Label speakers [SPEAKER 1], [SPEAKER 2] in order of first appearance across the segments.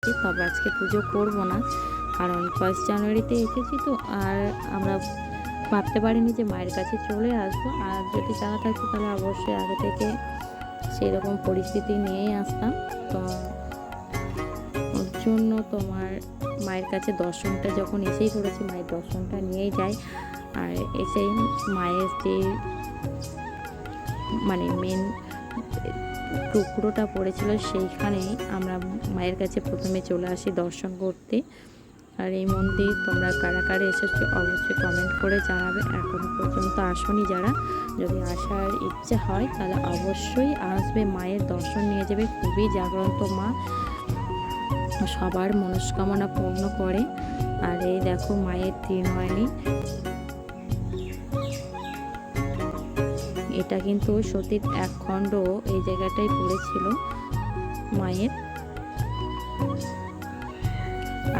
[SPEAKER 1] তবে আজকে পুজো করব না, কারণ 1 জানুয়ারিতে এসেছি তো। আর আমরা ভাবতে পারিনি যে মায়ের কাছে চলে আসবো। আর যদি জানা থাকতো তাহলে অবশ্যই আগে থেকে সেরকম পরিস্থিতি নিয়েই আসতাম। তো ওর জন্য তোমার মায়ের কাছে দর্শনটা যখন এসেই পড়েছি, মায়ের দর্শনটা নিয়েই যাই। আর এসেই মায়ের যে মানে মেন টুকরোটা পড়েছিল সেইখানেই আমরা মায়ের কাছে প্রথমে চলে আসি দর্শন করতে। আর এই মন্দির তোমরা কারা কারা এসেছো অবশ্যই কমেন্ট করে জানাবে। এখনো পর্যন্ত আসনি যারা, যদি আসার ইচ্ছা হয় তাহলে অবশ্যই আসবে, মায়ের দর্শন নিয়ে যাবে। খুবই জাগ্রন্ত মা, সবার মনস্কামনা পূর্ণ করে। আর এই দেখো মায়ের ত্রিনয়নী, এটা কিন্তু সতীর এক খণ্ড এই জায়গাটাই পড়েছিল মায়ের।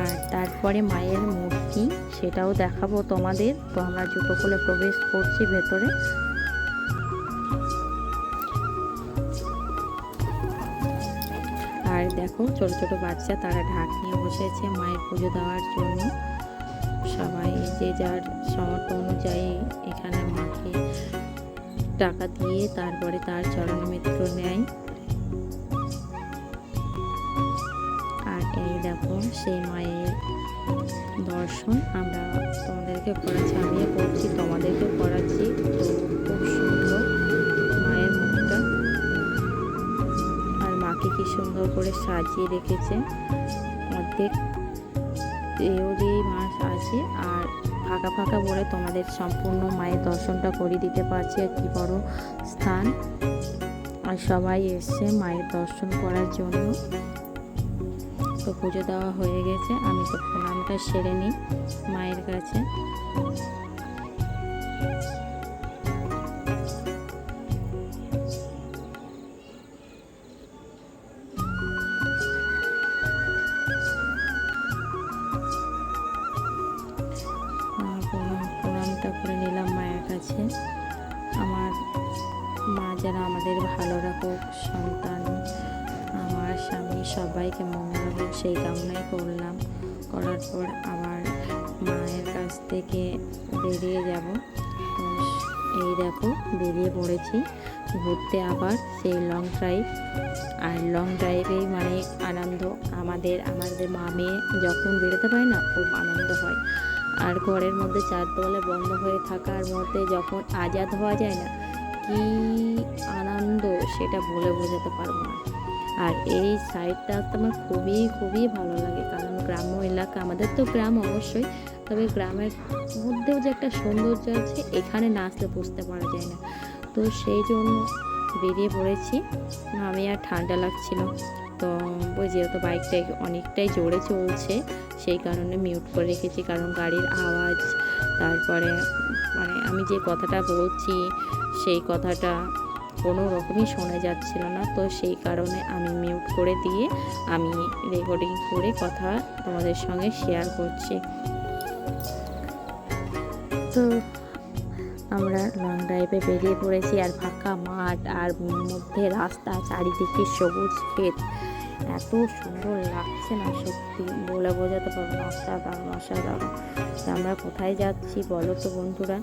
[SPEAKER 1] আর তারপরে মায়ের মূর্তি, সেটাও দেখাবো তোমাদের। তো আমরা জুতো খুলে প্রবেশ করছি ভেতরে। আর দেখো ছোট ছোট বাচ্চা, তারা ঢাক নিয়ে বসেছে মায়ের পুজো দেওয়ার জন্য। সবাই যে যার সামর্থ্য অনুযায়ী এখানে মাকে টাকা দিয়ে তারপরে তার চরণমিত্র নেয়। আর এই দেখো সেই মায়ের দর্শন আমরা তোমাদেরকে করাচ্ছি, আমিও করছি, তোমাদেরকেও করাচ্ছি। তো খুব সুন্দর মায়ের মুখটা, আর মাকে কি সুন্দর করে সাজিয়ে রেখেছে। অর্ধেক দেওয়ালি মাস আছে আর ফাঁকা ফাঁকা বলে তোমাদের সম্পূর্ণ মায়ের দর্শনটা করে দিতে পারছি। আর কি বড় স্থান, আর সবাই এসছে মায়ের দর্শন করার জন্য। তো পুজো দেওয়া হয়ে গেছে, আমি তো প্রণামটা সেরে নিই মায়ের কাছে। প্রণামটা করে নিলাম মায়ের কাছে। আমার মা যেন আমাদের ভালো রাখুক, সন্তান, আমার স্বামী, সবাইকে মঙ্গল হোক সেই কামনাই করলাম। করার পর আবার মায়ের কাছ থেকে বেরিয়ে যাব। তো এই দেখো বেরিয়ে পড়েছি ঘুরতে আবার সেই লং ড্রাইভ। আর লং ড্রাইভেই মানে আনন্দ, আমাদের মা মেয়ে যখন বেরোতে পারে না খুব আনন্দ হয়। আর ঘরের মধ্যে চার দেওয়ালে বন্ধ হয়ে থাকার মধ্যে যখন আজাদ হওয়া যায় না, কি আনন্দ সেটা বলে বোঝাতে পারবো না। আর এই সাইডটা আমার খুবই খুবই ভালো লাগে, কারণ গ্রাম্য এলাকা, আমাদের তো গ্রাম অবশ্যই, তবে গ্রামের মধ্যেও যে একটা সৌন্দর্য আছে এখানে না আসলে বুঝতে পারা যায় না। তো সেই জন্য বেরিয়ে পড়েছি। আমি আর ঠান্ডা লাগছিল, তো যেহেতু বাইকটা অনেকটাই জোরে চলছে সেই কারণে মিউট করে রেখেছি, কারণ গাড়ির আওয়াজ, তারপরে মানে আমি যে কথাটা বলছি সেই কথাটা কোনো রকমই শোনা যাচ্ছিল না। তো সেই কারণে আমি মিউট করে দিয়ে আমি রেকর্ডিং করে কথা তোমাদের সঙ্গে শেয়ার করছি। তো আমরা লং ড্রাইভে বেরিয়ে পড়েছি, আর ফাঁকা মাঠ, আর মধ্যে রাস্তা, চারিদিকে সবুজ ক্ষেত, এত সুন্দর লাগছে না সত্যি বলে বোঝাতে পারবো না। অসাধারণ অসাধারণ। আমরা কোথায় যাচ্ছি বলো তো বন্ধুরা?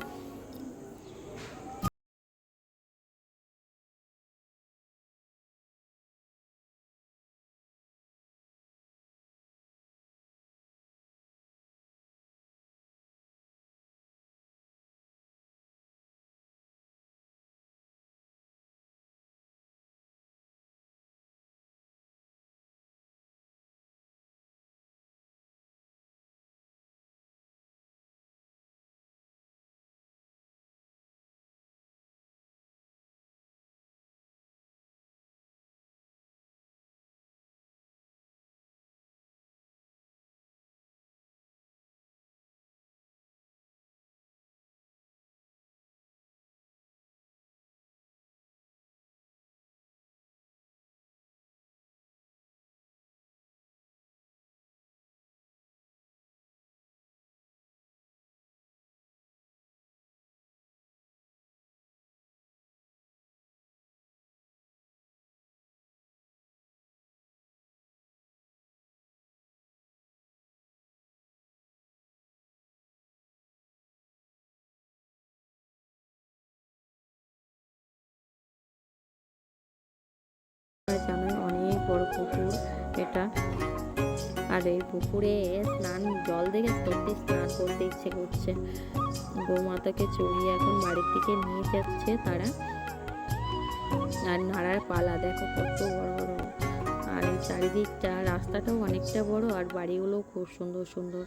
[SPEAKER 1] জানোই অনেক বড় পুকুর এটা। আর এই পুকুরে স্নান, জল দেখে সত্যি স্নান করতে ইচ্ছে করছে। গৌমাতাকে চড়িয়ে এখন বাড়ির দিকে নিয়ে যাচ্ছে তারা। আর নাড়ার পালা দেখো কত বড় বড়। আর এই চারিদিকটা রাস্তাটাও অনেকটা বড়, আর বাড়িগুলোও খুব সুন্দর সুন্দর।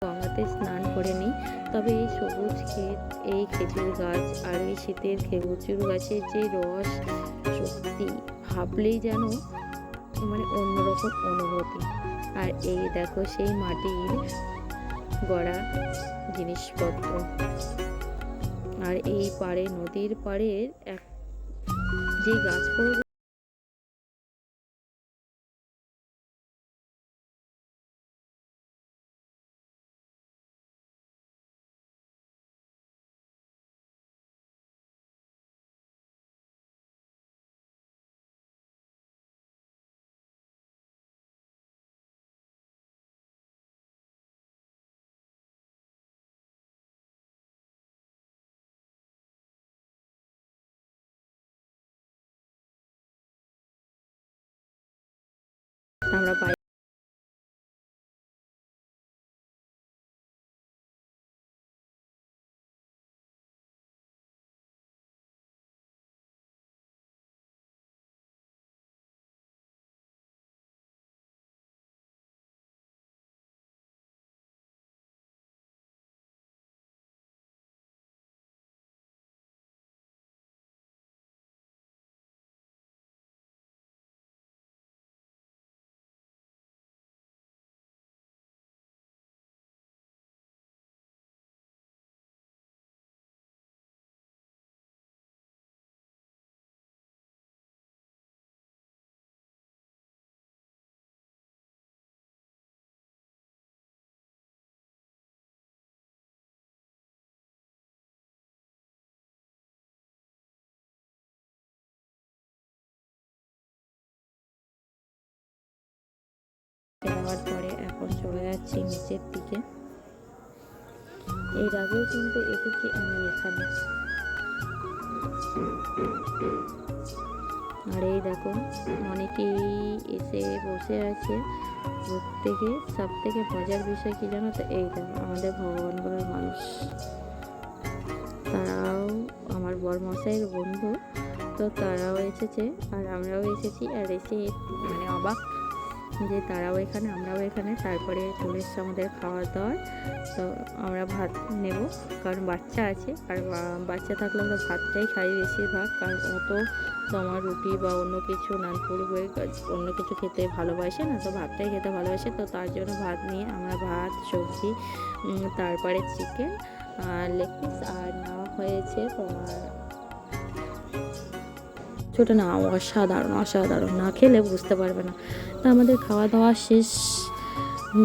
[SPEAKER 1] গঙ্গাতে স্নান করে নিই। তবে এই সবুজ ক্ষেত, এই খেজুর গাছ আর এই শীতের খেজুর গাছের যে রস, সত্যি ভাবলেই যেন মানে অন্যরকম অনুভূতি। আর এই দেখো সেই মাটির গড়া জিনিসপত্র। আর এই পাড়ে, নদীর পাড়ের এক যে গাছগুলো আমরা পাই। যাওয়ার পরে এখন চলে যাচ্ছি নিচের দিকে। এর আগেও কিন্তু এসেছি আমি এখানে। আর এই দেখো অনেকেই এসে বসে আছে। প্রত্যেকে সব থেকে মজার বিষয় কি জানো তো, এই দেখো আমাদের ভগবানগুলোর মানুষ, তারাও আমার বরমশাইয়ের বন্ধু, তো তারাও এসেছে আর আমরাও এসেছি। আর এসে মানে অবাক যে তারাও এখানে আমরাও এখানে। তারপরে চলে এসছে আমাদের খাওয়া দাওয়ার। তো আমরা ভাত নেব, কারণ বাচ্চা আছে, আর বাচ্চা থাকলে আমরা ভাতটাই খাই বেশিরভাগ, কারণ অত তোমার রুটি বা অন্য কিছু নানপুর হয়ে অন্য কিছু খেতে ভালোবাসে না, তো ভাতটাই খেতে ভালোবাসে। তো তার জন্য ভাত নিয়ে আমরা ভাত, সবজি, তারপরে চিকেন আর লেগ পিস, আর নেওয়া হয়েছে তোমার ছোটো না, অসাধারণ অসাধারণ, না খেলে বুঝতে পারবে না। তো আমাদের খাওয়া দাওয়া শেষ,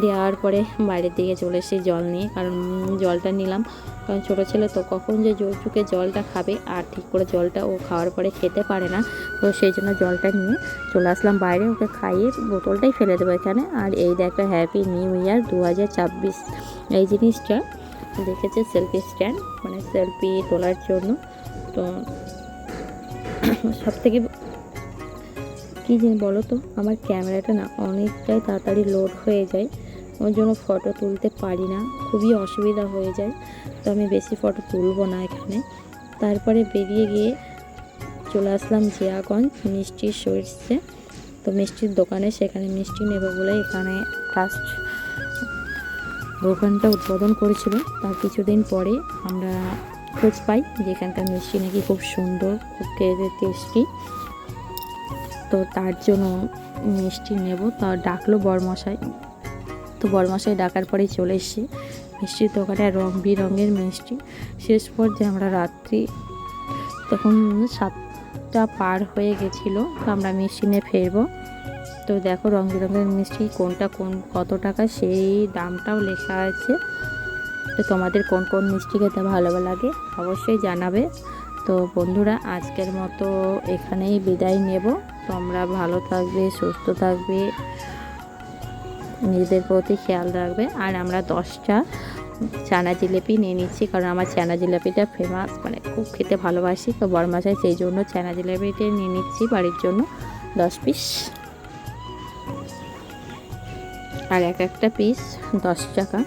[SPEAKER 1] দেওয়ার পরে বাইরের দিকে চলে এসেছি জল নিয়ে, কারণ জলটা নিলাম, কারণ ছোটো ছেলে তো কখন যে জোর চুকে জলটা খাবে, আর ঠিক করে জলটা ও খাওয়ার পরে খেতে পারে না, তো সেই জন্য জলটা নিয়ে চলে আসলাম বাইরে, ওকে খাইয়ে বোতলটাই ফেলে দেবো এখানে। আর এই দেখো হ্যাপি নিউ ইয়ার 2026, এই জিনিসটা দেখেছে সেলফি স্ট্যান্ড, মানে সেলফি তোলার জন্য। তো সব থেকে কী জানি বলো তো, আমার ক্যামেরাটা না অনেকটাই তাড়াতাড়ি লোড হয়ে যায়, ওর জন্য ফটো তুলতে পারি না, খুবই অসুবিধা হয়ে যায়। তো আমি বেশি ফটো তুলবো না এখানে। তারপরে বেরিয়ে গিয়ে চলে আসলাম জিয়াগঞ্জ মিষ্টির সুইটসে। তো মিষ্টির দোকানে, সেখানে মিষ্টি নেবো বলে এখানে ফার্স্ট দোকানটা উদ্বোধন করেছিল। তার কিছুদিন পরে আমরা খোঁজ পাই যে এখানকার মিষ্টি নাকি খুব সুন্দর, খুব খেতে টেস্টি। তো তার জন্য মিষ্টি নেব, তা ডাকলো বরমশাই। তো বরমশাই ডাকার পরেই চলে এসেছি মিষ্টির দোকানে। রং বেরঙের মিষ্টি। শেষ পর্যায়ে আমরা রাত্রি তখন 7টা পার হয়ে গেছিলো, তো আমরা মিষ্টি নিয়ে ফিরবো। তো দেখো রং বেরঙের মিষ্টি কোনটা কত টাকা সেই দামটাও লেখা আছে। তো তোমাদের কোন কোন মিষ্টি খেতে ভালো লাগে অবশ্যই জানাবে। তো বন্ধুরা, আজকের মতো এখানেই বিদায় নেব। তোমরা ভালো থাকবে, সুস্থ থাকবে, নিজেদের প্রতি খেয়াল রাখবে। আর আমরা 10টা চানা জিলিপি নিয়ে নিচ্ছি, কারণ আমার চানা জিলিপিটা ফেমাস, মানে খুব খেতে ভালোবাসি। তো বরমাসায় সেই জন্য চানা জিলিপিটা নিয়ে নিচ্ছি বাড়ির জন্য 10 পিস। আর একটা পিস 10 টাকা।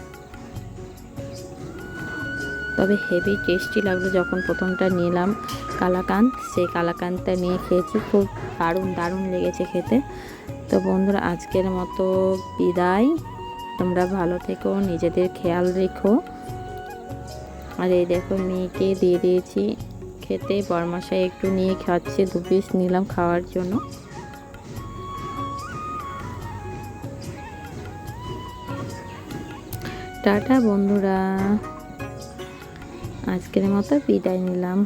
[SPEAKER 1] তবে হেভি টেস্টি লাগলো যখন প্রথমটা নিলাম কালাকাঁদ, সেই কালাকাঁদটা নিয়ে খেয়েছি, খুব দারুণ লেগেছে খেতে। তো বন্ধুরা, আজকের মতো বিদায়। তোমরা ভালো থেকো, নিজেদের খেয়াল রেখো। আর এই দেখো মেয়েকে দিয়ে দিয়েছি খেতে, বরমাসায় একটু নিয়ে খাচ্ছে, 2 পিস নিলাম খাওয়ার জন্য। টাটা বন্ধুরা, আজকের মতো বিদায় নিলাম।